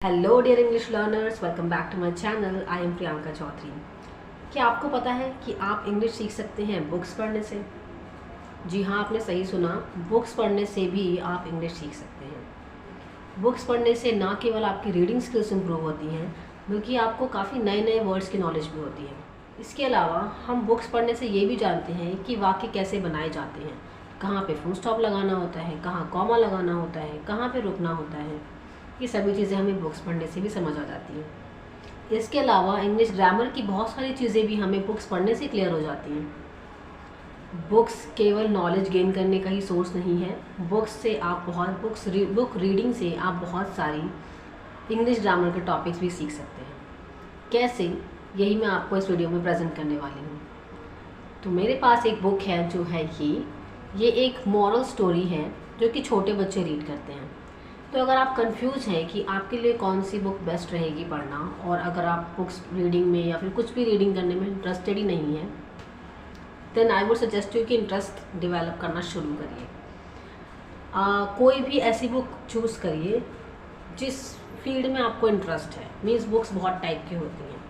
Hello dear English learners, welcome back to my channel. I am Priyanka Chaudhary. क्या आपको पता है कि आप इंग्लिश सीख सकते हैं बुक्स पढ़ने से? जी हाँ, आपने सही सुना, बुक्स पढ़ने से भी आप इंग्लिश सीख सकते हैं। बुक्स पढ़ने से ना केवल आपकी रीडिंग स्किल्स इंप्रूव होती हैं, बल्कि आपको काफ़ी नए नए वर्ड्स की नॉलेज भी होती है। इसके अलावा हम बुक्स पढ़ने से ये भी जानते हैं कि वाक्य कैसे बनाए जाते हैं, कहाँ पे फुल स्टॉप लगाना होता है, कहाँ कॉमा लगाना होता है, कहाँ पे रुकना होता है। ये सभी चीज़ें हमें बुक्स पढ़ने से भी समझ आ जाती हैं। इसके अलावा इंग्लिश ग्रामर की बहुत सारी चीज़ें भी हमें बुक्स पढ़ने से क्लियर हो जाती हैं। बुक्स केवल नॉलेज गेन करने का ही सोर्स नहीं है। बुक्स से आप बुक रीडिंग से आप बहुत सारी इंग्लिश ग्रामर के टॉपिक्स भी सीख सकते हैं। कैसे, यही मैं आपको इस वीडियो में प्रेजेंट करने वाली हूँ। तो मेरे पास एक बुक है जो है ये एक मॉरल स्टोरी है जो कि छोटे बच्चे रीड करते हैं। तो अगर आप कंफ्यूज हैं कि आपके लिए कौन सी बुक बेस्ट रहेगी पढ़ना, और अगर आप बुक्स रीडिंग में या फिर कुछ भी रीडिंग करने में इंटरेस्टेड ही नहीं है, then I would suggest you कि इंटरेस्ट डेवलप करना शुरू करिए। कोई भी ऐसी बुक चूज़ करिए जिस फील्ड में आपको इंटरेस्ट है। मीन्स बुक्स बहुत टाइप की होती हैं,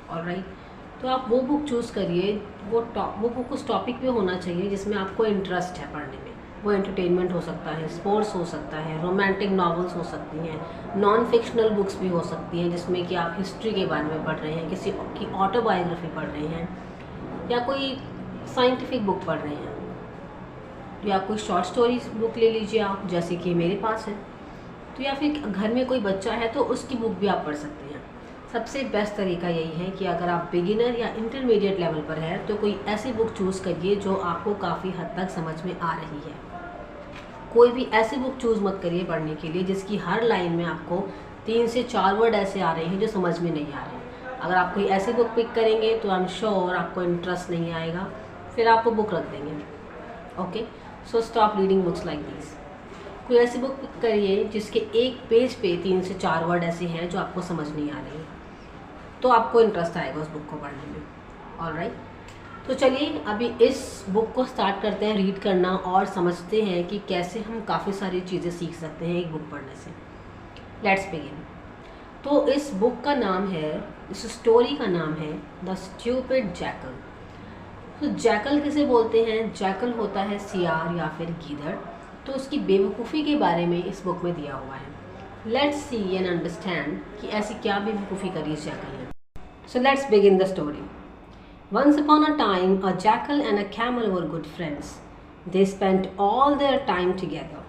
ऑलराइट। तो आप वो बुक चूज़ करिए, वो बुक उस टॉपिक पे होना चाहिए जिसमें आपको इंटरेस्ट है पढ़ने में। वो एंटरटेनमेंट हो सकता है, स्पोर्ट्स हो सकता है, रोमांटिक नॉवेल्स हो सकती हैं, नॉन फिक्शनल बुक्स भी हो सकती हैं जिसमें कि आप हिस्ट्री के बारे में पढ़ रहे हैं, किसी की ऑटोबायोग्राफी पढ़ रहे हैं, या कोई साइंटिफिक बुक पढ़ रहे हैं, या कोई शॉर्ट स्टोरी बुक ले लीजिए आप, जैसे कि मेरे पास है। तो या फिर घर में कोई बच्चा है तो उसकी बुक भी आप पढ़ सकते हैं। सबसे बेस्ट तरीका यही है कि अगर आप बिगिनर या इंटरमीडिएट लेवल पर है तो कोई ऐसी बुक चूज़ करिए जो आपको काफ़ी हद तक समझ में आ रही है। कोई भी ऐसी बुक चूज़ मत करिए पढ़ने के लिए जिसकी हर लाइन में आपको 3 से 4 वर्ड ऐसे आ रहे हैं जो समझ में नहीं आ रहे हैं। अगर आप कोई ऐसी बुक पिक करेंगे तो आई एम श्योर आपको इंटरेस्ट नहीं आएगा, फिर आप वो बुक रख देंगे। Okay, so stop reading books like this. कोई ऐसी बुक पिक करिए जिसके एक पेज पे 3 से 4 वर्ड ऐसे हैं जो आपको समझ नहीं आ रही है, तो आपको इंटरेस्ट आएगा उस बुक को पढ़ने में। ऑलराइट, तो चलिए अभी इस बुक को स्टार्ट करते हैं रीड करना और समझते हैं कि कैसे हम काफ़ी सारी चीज़ें सीख सकते हैं एक बुक पढ़ने से। Let's begin. तो इस बुक का नाम है, इस स्टोरी का नाम है द स्टूपिड जैकल। तो जैकल किसे बोलते हैं? जैकल होता है सियार या फिर गीदड़। तो उसकी बेवकूफ़ी के बारे में इस बुक में दिया हुआ है। लेट्स सी एंड अंडरस्टैंड कि ऐसी क्या बेवकूफ़ी करी इस जैकल ने। So let's begin the story. Once upon a time, a jackal and a camel were good friends. They spent all their time together.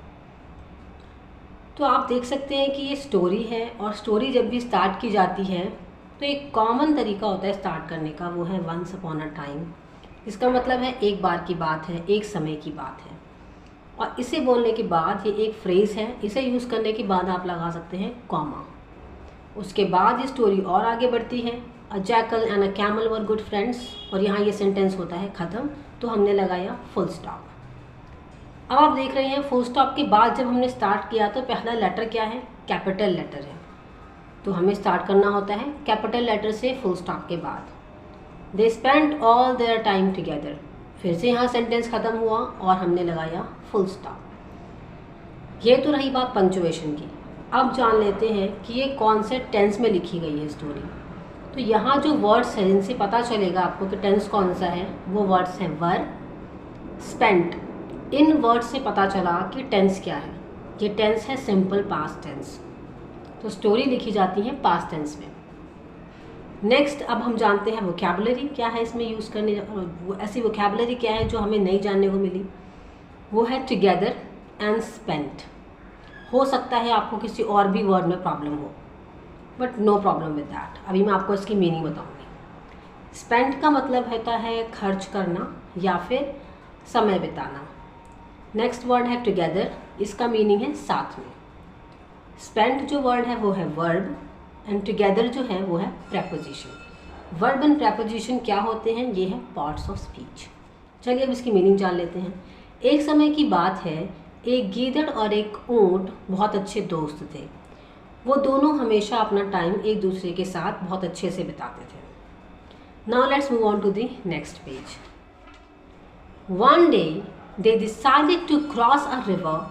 तो आप देख सकते हैं कि ये स्टोरी है, और स्टोरी जब भी स्टार्ट की जाती है तो एक कॉमन तरीका होता है स्टार्ट करने का, वो है once upon a time। इसका मतलब है एक बार की बात है, एक समय की बात है। और इसे बोलने के बाद ये एक फ्रेज़ है, इसे यूज़ करने के बाद आप लगा सकते हैं कॉमा। उसके बाद ये स्टोरी और आगे बढ़ती है। A jackal and a camel were good friends, और यहाँ ये सेंटेंस होता है ख़त्म, तो हमने लगाया फुल स्टॉप। अब आप देख रहे हैं फुल स्टॉप के बाद जब हमने स्टार्ट किया तो पहला लेटर क्या है? कैपिटल लेटर है। तो हमें स्टार्ट करना होता है कैपिटल लेटर से फुल स्टॉप के बाद। They spend all their time together, फिर से यहाँ सेंटेंस ख़त्म हुआ और हमने लगाया फुल स्टॉप। ये तो रही बात पंक्चुएशन की। अब जान लेते हैं कि ये कौन से टेंस में लिखी गई है स्टोरी। तो यहाँ जो वर्ड्स हैं जिनसे पता चलेगा आपको कि टेंस कौन सा है, वो वर्ड्स हैं वर, स्पेंट। इन वर्ड्स से पता चला कि टेंस क्या है। ये टेंस है सिंपल पास्ट टेंस। तो स्टोरी लिखी जाती है पास्ट टेंस में। नेक्स्ट अब हम जानते हैं वोकैबुलरी क्या है इसमें यूज़ करने। ऐसी वोकैबुलरी क्या है जो हमें नहीं जानने को मिली, वो है टुगेदर एंड स्पेंट। हो सकता है आपको किसी और भी वर्ड में प्रॉब्लम हो, but no problem with that. अभी मैं आपको इसकी मीनिंग बताऊंगी। स्पेंड का मतलब होता है खर्च करना या फिर समय बिताना। नेक्स्ट वर्ड है टुगेदर, इसका मीनिंग है साथ में। स्पेंड जो वर्ड है वो है वर्ब, एंड टुगेदर जो है वो है प्रेपोजिशन। वर्ब एंड प्रेपोजिशन क्या होते हैं? ये है पार्ट्स ऑफ स्पीच। चलिए अब इसकी मीनिंग जान लेते हैं। एक समय की बात है, एक गीदड़ और एक ऊंट बहुत अच्छे दोस्त थे। वो दोनों हमेशा अपना टाइम एक दूसरे के साथ बहुत अच्छे से बिताते थे। Now let's move on to the next page. One day they decided to cross a river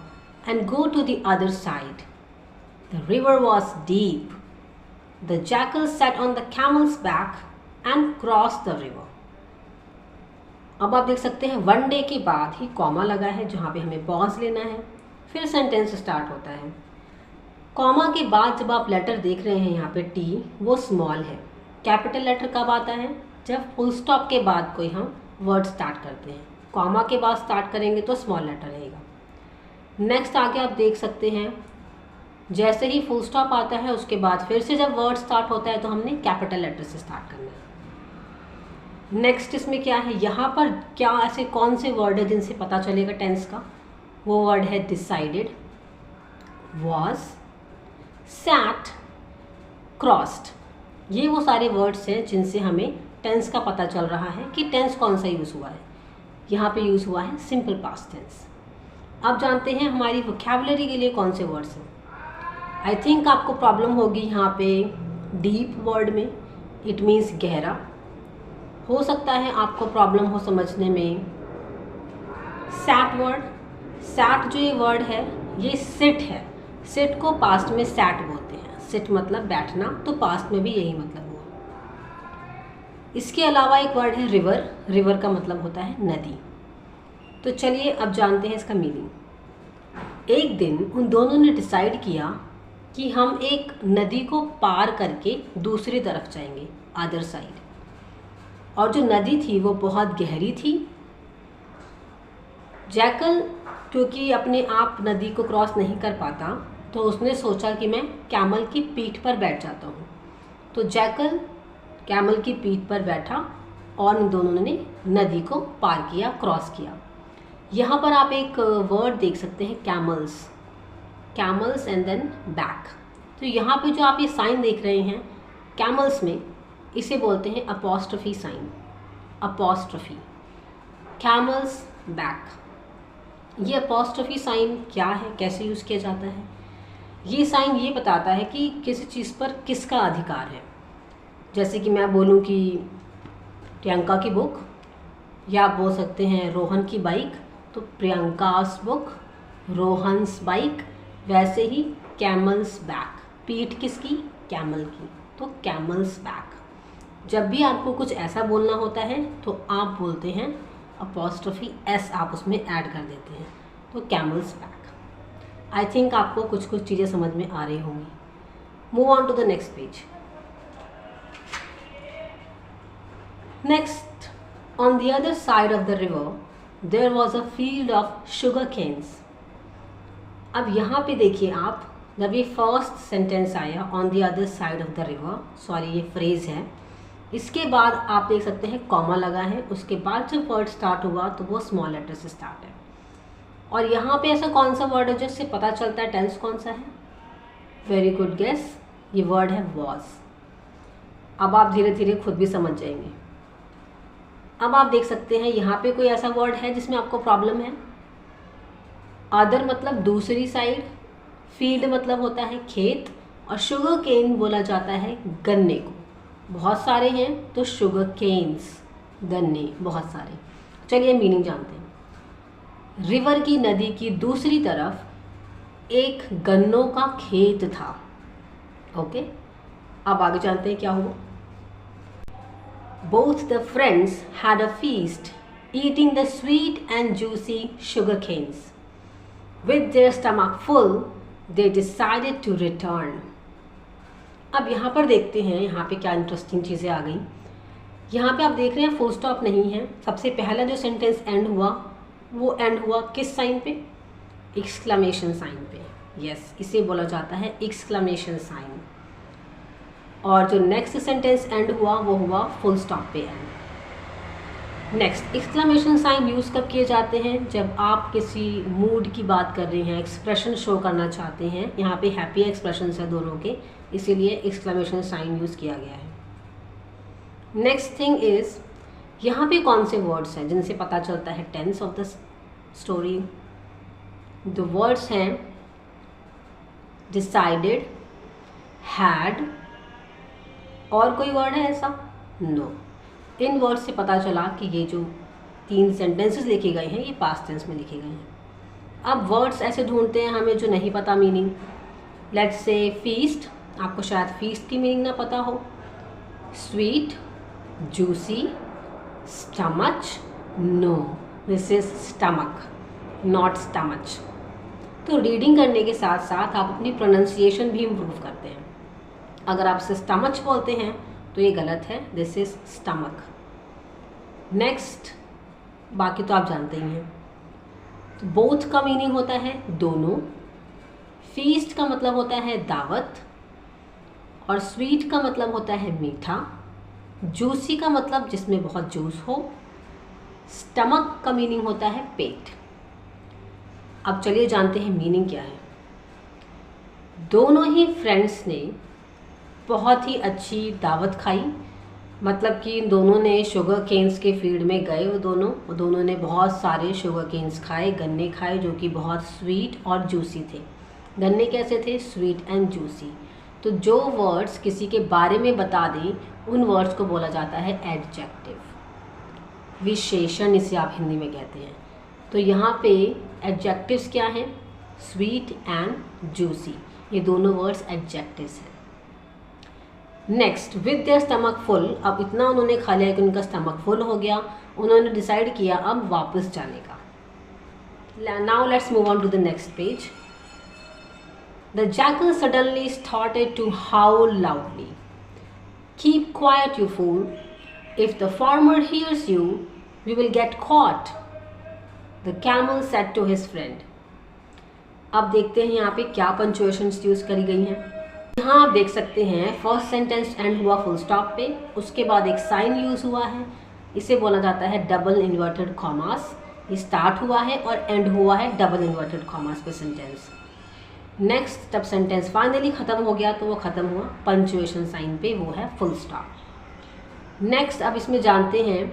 and go to the other side. The river was deep the jackal sat on the camel's back and crossed the river. अब आप देख सकते हैं one day के बाद ही comma लगा है जहाँ पे हमें पॉज लेना है, फिर सेंटेंस स्टार्ट होता है। कॉमा के बाद जब आप लेटर देख रहे हैं यहाँ पे टी, वो स्मॉल है। कैपिटल लेटर कब आता है? जब फुल स्टॉप के बाद कोई हम वर्ड स्टार्ट करते हैं। कॉमा के बाद स्टार्ट करेंगे तो स्मॉल लेटर रहेगा। नेक्स्ट आगे आप देख सकते हैं जैसे ही फुल स्टॉप आता है उसके बाद फिर से जब वर्ड स्टार्ट होता है तो हमने कैपिटल लेटर से स्टार्ट करना है। नेक्स्ट इसमें क्या है, यहाँ पर क्या ऐसे कौन से वर्ड है जिनसे पता चलेगा टेंस का? वो वर्ड है डिसाइडेड, वॉज, सैट, क्रॉस्ड। ये वो सारे वर्ड्स हैं जिनसे हमें टेंस का पता चल रहा है कि टेंस कौन सा यूज़ हुआ है। यहाँ पे यूज़ हुआ है सिंपल पास्ट टेंस। अब जानते हैं हमारी वोकैबुलरी के लिए कौन से वर्ड्स हैं। आई थिंक आपको प्रॉब्लम होगी यहाँ पे डीप वर्ड में, इट मीन्स गहरा। हो सकता है आपको प्रॉब्लम हो समझने में सैट वर्ड। सैट जो ये वर्ड है ये सिट है। सिट को पास्ट में सैट बोलते हैं। सिट मतलब बैठना, तो पास्ट में भी यही मतलब हुआ। इसके अलावा एक वर्ड है रिवर। रिवर का मतलब होता है नदी। तो चलिए अब जानते हैं इसका मीनिंग। एक दिन उन दोनों ने डिसाइड किया कि हम एक नदी को पार करके दूसरी तरफ जाएंगे, अदर साइड। और जो नदी थी वो बहुत गहरी थी। जैकल क्योंकि अपने आप नदी को क्रॉस नहीं कर पाता तो उसने सोचा कि मैं कैमल की पीठ पर बैठ जाता हूँ। तो जैकल कैमल की पीठ पर बैठा और इन दोनों ने नदी को पार किया, क्रॉस किया। यहाँ पर आप एक वर्ड देख सकते हैं camels, camels and then back. तो यहाँ पे जो आप ये साइन देख रहे हैं कैमल्स में, इसे बोलते हैं apostrophe sign. Apostrophe, camels back. ये अपॉस्ट्रोफी साइन क्या है, कैसे यूज़ किया जाता है? ये साइन ये बताता है कि किसी चीज़ पर किसका अधिकार है। जैसे कि मैं बोलूँ कि प्रियंका की बुक, या आप बोल सकते हैं रोहन की बाइक, तो प्रियंकास बुक, रोहन्स बाइक। वैसे ही कैमल्स बैक, पीठ किसकी? कैमल की, तो कैमल्स बैक। जब भी आपको कुछ ऐसा बोलना होता है तो आप बोलते हैं अपॉस्ट्रोफी एस, आप उसमें ऐड कर देते हैं, तो कैमल्स बैक। आई थिंक आपको कुछ कुछ चीज़ें समझ में आ रही होंगी। Move on to the next page. Next, on the other side of the river there was a field of sugar canes. अब यहाँ पे देखिए आप, जब ये फर्स्ट सेंटेंस आया on the other side of the river, sorry ये phrase है, इसके बाद आप देख सकते हैं कॉमा लगा है। उसके बाद जब वर्ड स्टार्ट हुआ तो वो स्मॉल लेटर से स्टार्ट है। और यहाँ पे ऐसा कौन सा वर्ड है जिससे पता चलता है टेंस कौन सा है? वेरी गुड गेस, ये वर्ड है वॉज। अब आप धीरे धीरे खुद भी समझ जाएंगे। अब आप देख सकते हैं यहाँ पे कोई ऐसा वर्ड है जिसमें आपको प्रॉब्लम है? अदर मतलब दूसरी साइड, फील्ड मतलब होता है खेत, और शुगर केन बोला जाता है गन्ने को। बहुत सारे हैं तो शुगर केन्स, गन्ने बहुत सारे। चलिए मीनिंग जानते हैं। रिवर की, नदी की दूसरी तरफ एक गन्नों का खेत था। ओके, अब आगे जानते हैं क्या हुआ। Both the friends had a feast, eating the sweet and juicy sugar canes. With their stomach full, they decided to return. अब यहाँ पर देखते हैं, यहाँ पे क्या इंटरेस्टिंग चीज़ें आ गई। यहाँ पे आप देख रहे हैं फुल स्टॉप नहीं है। सबसे पहला जो सेंटेंस एंड हुआ वो एंड हुआ किस साइन पे? एक्सक्लेमेशन साइन पे। यस, इसे बोला जाता है एक्सक्लेमेशन साइन। और जो नेक्स्ट सेंटेंस एंड हुआ वो हुआ फुल स्टॉप पे end. Next, exclamation sign use कब किए जाते हैं? जब आप किसी मूड की बात कर रहे हैं, एक्सप्रेशन शो करना चाहते हैं। यहाँ पे हैप्पी एक्सप्रेशन है दोनों के, इसीलिए एक्सक्लेमेशन साइन यूज़ किया गया है। नेक्स्ट थिंग इज़, यहाँ पे कौन से वर्ड्स हैं जिनसे पता चलता है tense of the story? The words हैं डिसाइडेड, हैड, और कोई वर्ड है ऐसा? नो। इन वर्ड्स से पता चला कि ये जो 3 सेंटेंसेस लिखे गए हैं ये पास्ट टेंस में लिखे गए हैं। अब वर्ड्स ऐसे ढूंढते हैं हमें जो नहीं पता मीनिंग। लेट्स से फीस्ट, आपको शायद फीस्ट की मीनिंग ना पता हो। Sweet, juicy, stomach, no, this is stomach, not stomach. तो रीडिंग करने के साथ साथ आप अपनी प्रोनाउंसिएशन भी इम्प्रूव करते हैं। अगर आप से स्टमच बोलते हैं तो ये गलत है, दिस इज स्टमक। नेक्स्ट, बाकी तो आप जानते ही हैं। तो बोथ का मीनिंग होता है दोनों। फीस्ट का मतलब होता है दावत, और स्वीट का मतलब होता है मीठा। जूसी का मतलब जिसमें बहुत जूस हो। स्टमक का मीनिंग होता है पेट। अब चलिए जानते हैं मीनिंग क्या है। दोनों ही फ्रेंड्स ने बहुत ही अच्छी दावत खाई, मतलब कि दोनों ने शुगर केन्स के फील्ड में गए। वो दोनों ने बहुत सारे शुगर केन्स खाए, गन्ने खाए जो कि बहुत स्वीट और जूसी थे। गन्ने कैसे थे? Sweet and juicy. तो जो वर्ड्स किसी के बारे में बता दें उन वर्ड्स को बोला जाता है एडजेक्टिव, विशेषण इसे आप हिंदी में कहते हैं। तो यहाँ पे एडजेक्टिव्स क्या हैं? स्वीट एंड जूसी, ये दोनों वर्ड्स एडजेक्टिव्स हैं। Next, with their stomach full, अब इतना उन्होंने खा लिया कि उनका स्टमक फुल हो गया। उन्होंने डिसाइड किया अब वापस जाने का। Now let's move on to the next page. The jackal suddenly started to howl loudly. Keep quiet you fool, if the farmer hears you we will get caught, the camel said to his friend. अब देखते हैं यहाँ पे क्या पंचुएशंस use करी गई हैं। यहाँ आप देख सकते हैं फर्स्ट सेंटेंस एंड हुआ फुल स्टॉप पे, उसके बाद एक साइन यूज हुआ है, इसे बोला जाता है डबल इन्वर्टेड कॉमास। ये स्टार्ट हुआ है और एंड हुआ है डबल इन्वर्टेड कॉमास पे सेंटेंस। नेक्स्ट, जब सेंटेंस फाइनली खत्म हो गया तो वो खत्म हुआ पंचुएशन साइन पे, वो है फुल स्टॉप। नेक्स्ट, अब इसमें जानते हैं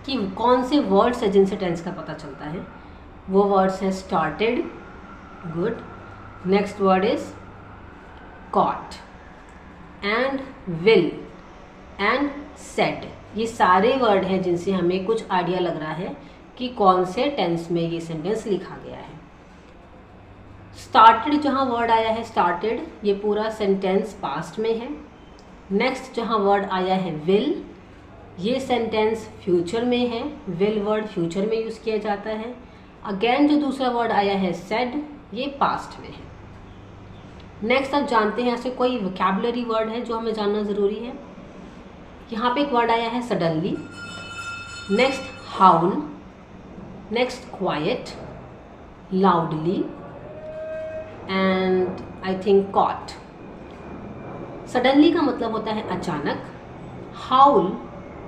कि कौन से वर्ड्स हैं जिनसे टेंस का पता चलता है। वो वर्ड्स हैं started, good, next word is caught and will and said। ये सारे वर्ड हैं जिनसे हमें कुछ आइडिया लग रहा है कि कौन से टेंस में ये सेंटेंस लिखा गया है। स्टार्टेड जहाँ वर्ड आया है स्टार्टेड, ये पूरा सेंटेंस पास्ट में है। नेक्स्ट जहाँ वर्ड आया है विल, ये सेंटेंस फ्यूचर में है। विल वर्ड फ्यूचर में यूज़ किया जाता है। अगेन जो दूसरा वर्ड आया है सेड, ये पास्ट में है। नेक्स्ट आप जानते हैं ऐसे कोई वोकैबुलरी वर्ड है जो हमें जानना ज़रूरी है। यहाँ पे एक वर्ड आया है suddenly, next howl, next quiet, loudly and I think caught. Suddenly का मतलब होता है अचानक। हाउल,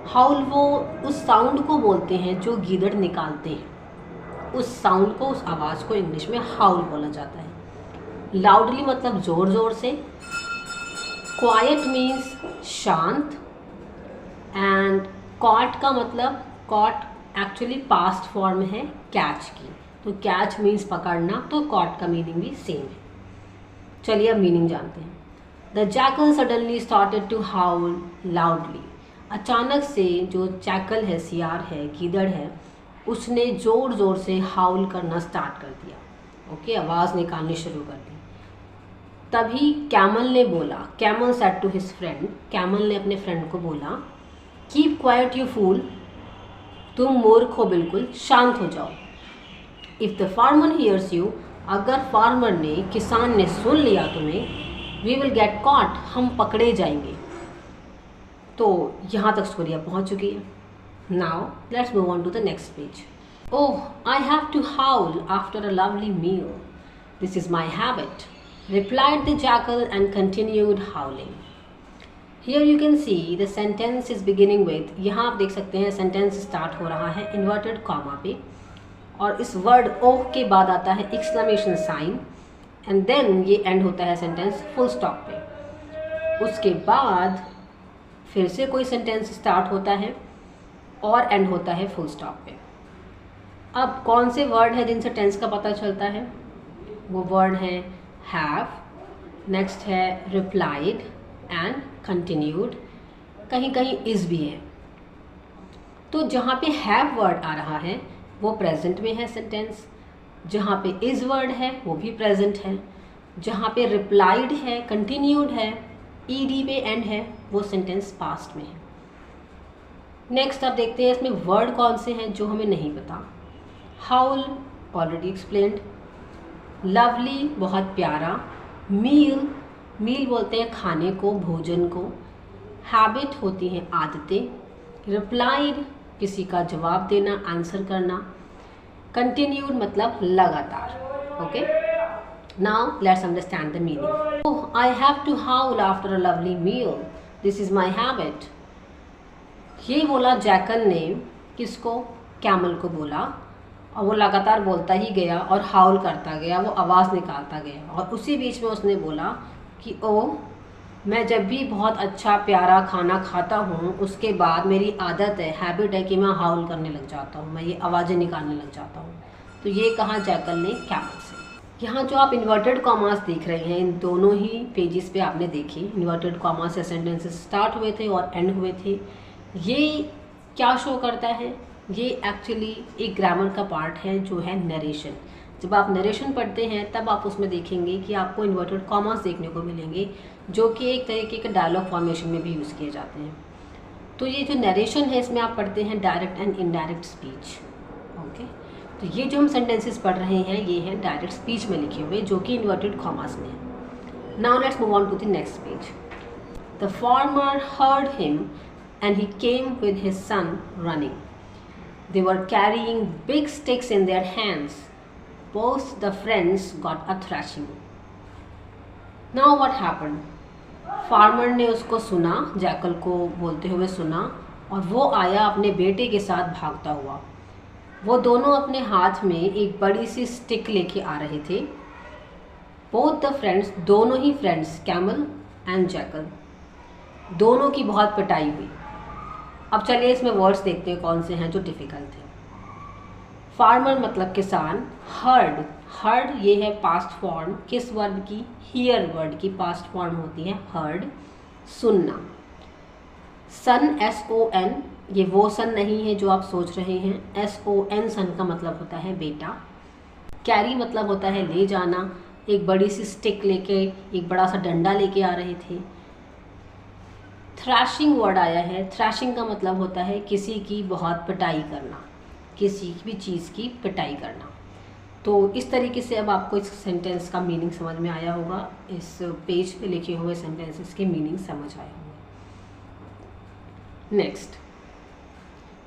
हाउल वो उस साउंड को बोलते हैं जो गीदड़ निकालते हैं, उस साउंड को, उस आवाज़ को इंग्लिश में हाउल बोला जाता है। लाउडली मतलब ज़ोर ज़ोर से। क्वाइट मीन्स शांत। एंड कॉट का मतलब, कॉट एक्चुअली पास्ट फॉर्म है कैच की, तो कैच मीन्स पकड़ना, तो कॉट का मीनिंग भी सेम है। चलिए अब मीनिंग जानते हैं। The jackal suddenly started to howl loudly. अचानक से जो जैकल है, सियार है, गीदड़ है, उसने ज़ोर ज़ोर से हाउल करना स्टार्ट कर दिया। ओके, आवाज़ निकालनी शुरू कर दी। तभी कैमल ने बोला, camel said to his friend, camel ने अपने फ्रेंड को बोला, कीप क्वाइट यू फूल, तुम मूर्ख हो बिल्कुल, शांत हो जाओ। If the farmer hears you, अगर फार्मर ने, किसान ने सुन लिया तुम्हें, वी विल गेट कॉट, हम पकड़े जाएंगे। तो यहाँ तक स्टोरी अब पहुँच चुकी है। Now let's move on to the next page. Oh, I have to howl after a lovely meal, this is my habit, replied the jackal and continued howling. Here you can see the sentence is beginning with, यहाँ आप देख सकते हैं sentence start हो रहा है inverted comma पे, और इस वर्ड ओह के बाद आता है एक्सक्लेमेशन साइन, एंड देन ये एंड होता है सेंटेंस फुल स्टॉप पे। उसके बाद फिर से कोई सेंटेंस स्टार्ट होता है और एंड होता है फुल स्टॉप पे। अब कौन से वर्ड है जिनसे टेंस का पता चलता है? वो वर्ड है have, नेक्स्ट है replied and continued, कहीं कहीं is भी है। तो जहाँ पे have वर्ड आ रहा है वो प्रेजेंट में है सेंटेंस, जहाँ पे is वर्ड है वो भी प्रेजेंट है। जहाँ पे रिप्लाइड है, कंटिन्यूड है, ईडी पे एंड है, वो सेंटेंस पास्ट में है। नेक्स्ट आप देखते हैं इसमें वर्ड कौन से हैं जो हमें नहीं पता। हाउल ऑलरेडी एक्सप्लेन्ड, लवली बहुत प्यारा, मील मील बोलते हैं खाने को, भोजन को, हैबिट होती हैं आदतें, रिप्लाइड किसी का जवाब देना, आंसर करना, कंटिन्यूड मतलब लगातार। Okay, now let's understand the meaning. I have to howl after a lovely meal, this is my habit. ये बोला जैकल ने किसको? कैमल को बोला, और वो लगातार बोलता ही गया और हाउल करता गया, वो आवाज़ निकालता गया। और उसी बीच में उसने बोला कि ओ, मैं जब भी बहुत अच्छा प्यारा खाना खाता हूँ उसके बाद मेरी आदत है, हैबिट है कि मैं हाउल करने लग जाता हूँ, मैं ये आवाज़ें निकालने लग जाता हूँ। तो ये कहा जैकल ने कैमल से। यहाँ जो आप इन्वर्टेड कॉमास देख रहे हैं, इन दोनों ही पेजेस पे आपने देखे इन्वर्टेड कॉमास से सेंटेंसेस स्टार्ट हुए थे और एंड हुए थे। ये क्या शो करता है? ये एक्चुअली एक ग्रामर का पार्ट है जो है नरेशन। जब आप नरेशन पढ़ते हैं तब आप उसमें देखेंगे कि आपको इन्वर्टेड कॉमास देखने को मिलेंगे, जो कि एक तरीके के डायलॉग फॉर्मेशन में भी यूज़ किए जाते हैं। तो ये जो नरेशन है इसमें आप पढ़ते हैं direct and indirect speech. Okay, तो ये जो हम सेंटेंसेस पढ़ रहे हैं ये हैं डायरेक्ट स्पीच में लिखे हुए, जो कि इन्वर्टेड कॉमास में है। Now let's move on to the next page. The farmer heard him and he came with his son running. They were carrying big sticks in their hands. Both the friends got a thrashing. Now what happened? Farmer ने उसको सुना, jackal को बोलते हुए सुना, और वो आया अपने बेटे के साथ भागता हुआ। वो दोनों अपने हाथ में एक बड़ी सी स्टिक लेके आ रहे थे। Both the friends, दोनों ही फ्रेंड्स, कैमल एंड जैकल, दोनों की बहुत पिटाई हुई। अब चलिए इसमें वर्ड्स देखते हैं कौन से हैं जो डिफ़िकल्ट हैं। फार्मर मतलब किसान, हर्ड, हर्ड ये है पास्ट फॉर्म किस वर्ड की? हियर वर्ड की पास्ट फॉर्म होती है हर्ड, सुनना। सन, SON, ये वो सन नहीं है जो आप सोच रहे हैं। SON सन का मतलब होता है बेटा। कैरी मतलब होता है ले जाना, एक बड़ी सी स्टिक लेके, एक बड़ा सा डंडा लेके आ रहे थे। थ्रैशिंग वर्ड आया है। थ्रैशिंग का मतलब होता है किसी की बहुत पिटाई करना, किसी भी चीज़ की पिटाई करना। तो इस तरीके से अब आपको इस सेंटेंस का मीनिंग समझ में आया होगा, इस पेज पे लिखे हुए सेंटेंसेस के मीनिंग समझ आए होंगे। नेक्स्ट,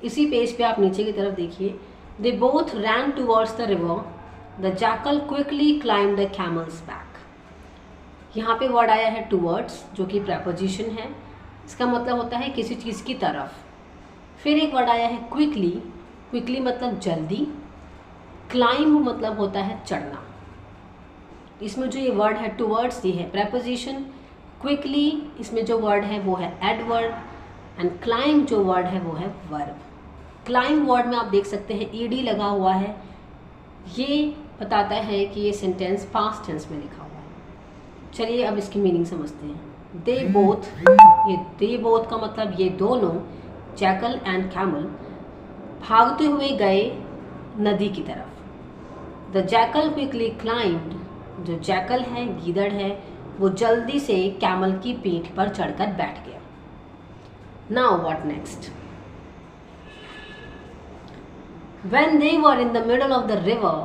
इसी पेज पे आप नीचे की तरफ देखिए। They both ran towards the river, the jackal quickly climb the camels back. यहाँ पे वर्ड आया है टूवर्ड्स, जो कि प्रेपोजिशन है, इसका मतलब होता है किसी चीज़ की तरफ। फिर एक वर्ड आया है क्विकली, क्विकली मतलब जल्दी। क्लाइंब मतलब होता है चढ़ना। इसमें जो ये वर्ड है टूवर्ड्स, ये है प्रेपोजिशन। क्विकली इसमें जो वर्ड है वो है एडवर्ब, एंड क्लाइंब जो वर्ड है वो है वर्ब। क्लाइंब वर्ड में आप देख सकते हैं ईडी लगा हुआ है, ये बताता है कि ये सेंटेंस पास्ट टेंस में लिखा हुआ है। चलिए अब इसकी मीनिंग समझते हैं। दे बोथ, ये दे बोथ का मतलब ये दोनों, जैकल एंड कैमल, भागते हुए गए नदी की तरफ। द जैकल क्विकली क्लाइम्ड, जो जैकल है, गीदड़ है, वो जल्दी से कैमल की पीठ पर चढ़कर बैठ गया। Now what next? When they were in the middle of the river,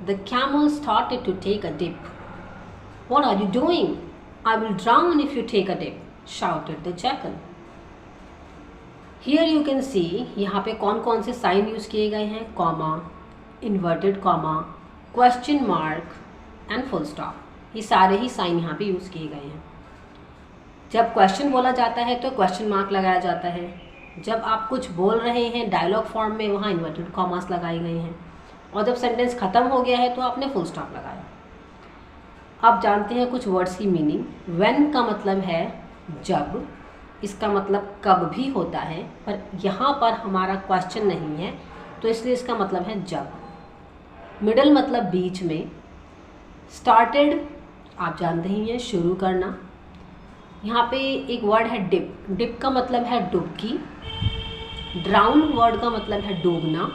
the camel started to take a dip. What are you doing? I will drown if you take a dip, shouted the jackal. Here you can see, यहाँ पे कौन कौन से sign use किए गए हैं? Comma, inverted comma, question mark and full stop. ये सारे ही साइन यहाँ पे यूज़ किए गए हैं। जब क्वेश्चन बोला जाता है तो क्वेश्चन मार्क लगाया जाता है। जब आप कुछ बोल रहे हैं डायलॉग फॉर्म में, वहाँ इन्वर्टेड कॉमास लगाए गए हैं। और जब सेंटेंस ख़त्म हो गया है तो आपने फुल स्टॉप लगाया। आप जानते हैं कुछ वर्ड्स की मीनिंग। व्हेन का मतलब है जब, इसका मतलब कब भी होता है, पर यहाँ पर हमारा क्वेश्चन नहीं है तो इसलिए इसका मतलब है जब। मिडल मतलब बीच में। स्टार्टेड आप जानते ही हैं शुरू करना। यहाँ पे एक वर्ड है डिप, डिप का मतलब है डुबकी। ड्राउन वर्ड का मतलब है डूबना।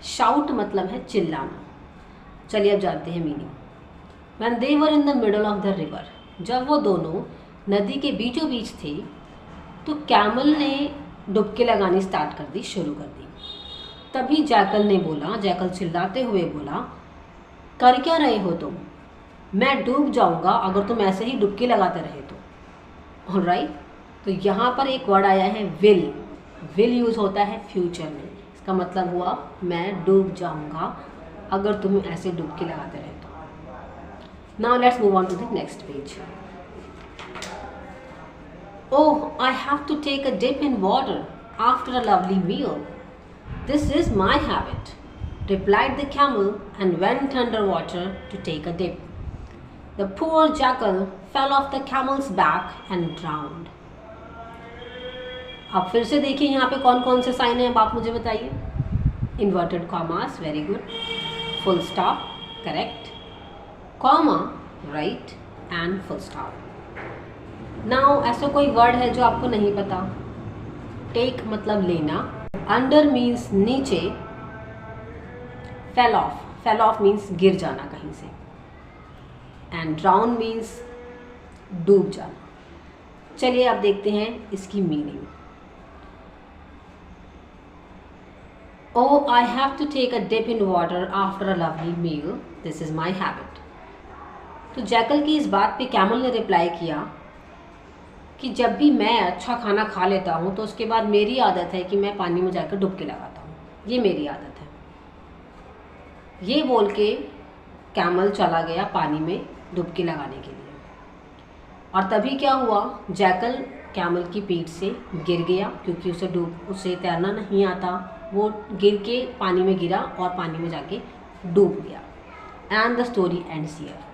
शाउट मतलब है चिल्लाना। चलिए अब जानते हैं meaning. When they were in the middle of the river, जब वो दोनों नदी के बीचों बीच थे तो कैमल ने डुबकी लगानी स्टार्ट कर दी, शुरू कर दी। तभी जैकल ने बोला, जैकल चिल्लाते हुए बोला, कर क्या रहे हो तुम? मैं डूब जाऊंगा अगर तुम ऐसे ही डुबकी लगाते रहे तो। ऑलराइट, तो यहाँ पर एक वर्ड आया है विल। विल यूज़ होता है फ्यूचर में। इसका मतलब हुआ मैं डूब जाऊंगा अगर तुम ऐसे डुबकी लगाते रहे तो। Now let's move on to the next page. Oh, I have to take a dip in water after a lovely meal. This is my habit, replied the camel and went under water to take a dip. The poor jackal fell off the camel's back and drowned. अब फिर से देखिए यहाँ पे कौन कौन से sign हैं, अब आप मुझे बताइए। Inverted commas, very good. Full stop, correct. Comma, right, and full stop. Now ऐसा कोई वर्ड है जो आपको नहीं पता? टेक मतलब लेना, अंडर मीन्स नीचे, फेल ऑफ मीन्स गिर जाना कहीं से, एंड ड्राउन मीन्स डूब जाना। चलिए अब देखते हैं इसकी meaning. Oh, I have to take a dip in water after a lovely meal. This is my habit. तो जैकल की इस बात पे कैमल ने रिप्लाई किया कि जब भी मैं अच्छा खाना खा लेता हूँ तो उसके बाद मेरी आदत है कि मैं पानी में जाकर डुबकी लगाता हूँ, ये मेरी आदत है। ये बोल के कैमल चला गया पानी में डुबकी लगाने के लिए, और तभी क्या हुआ, जैकल कैमल की पीठ से गिर गया क्योंकि उसे तैरना नहीं आता। वो गिर के पानी में गिरा और पानी में जाके डूब गया। And the story ends here.